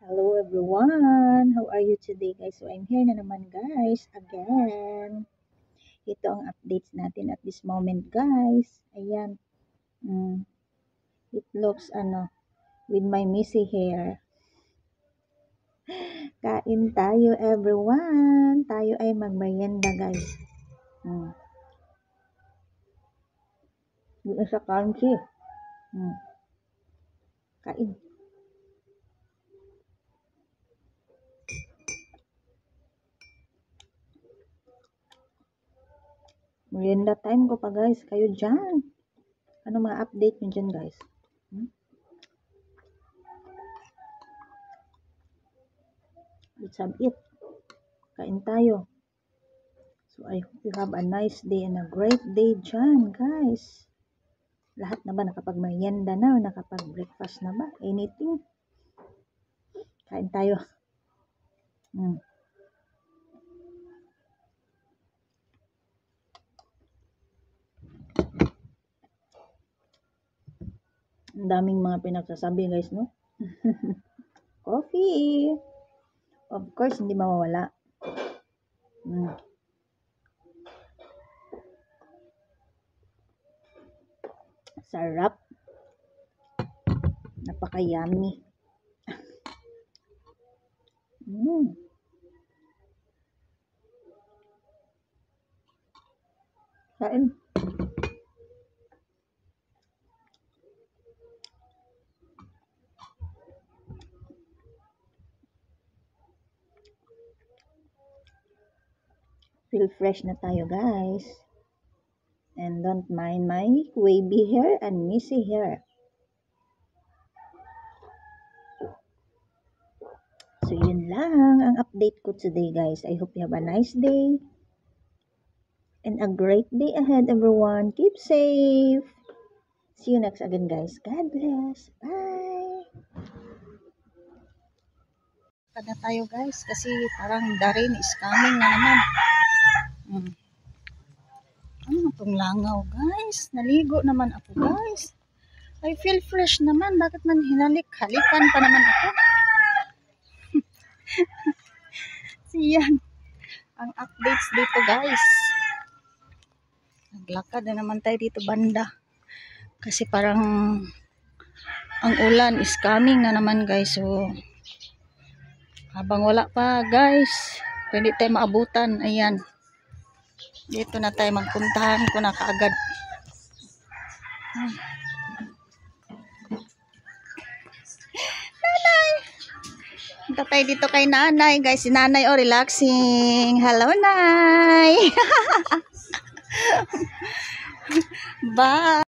Hello everyone! How are you today guys? So I'm here na naman guys, again. Ito ang updates natin at this moment guys. Ayan. It looks with my messy hair. Kain tayo everyone! Tayo ay magmerienda guys. Dito sa crunchy. Kain. Merienda time ko pa guys. Kayo dyan. Ano mga update nyo dyan guys? Let's have it. Kain tayo. So I hope you have a nice day and a great day dyan guys. Lahat na ba nakapag-merienda na o nakapag-breakfast na ba? Anything? Kain tayo. Ang daming mga pinagsasabi guys, no? Coffee! Of course, hindi mawawala. Sarap. Napaka-yummy. Kain. Feel fresh na tayo guys. And don't mind my wavy hair and messy hair. So yun lang ang update ko today guys. I hope you have a nice day. And a great day ahead everyone. Keep safe. See you next again guys. God bless. Bye. Kada tayo guys kasi parang the rain is coming na naman. Ano itong langaw guys? Naligo naman ako guys. I feel fresh naman. Bakit man halikan pa naman ako? Siyan. Ang updates dito guys. Naglakad na naman tayo dito banda. Kasi parang ang ulan is coming na naman guys. So habang wala pa guys, pwede tayo maabutan. Ayan. Dito na tayo magpuntahan ko na kaagad. Nanay! Punta tayo dito kay nanay guys. Si nanay relaxing. Hello nay! Bye!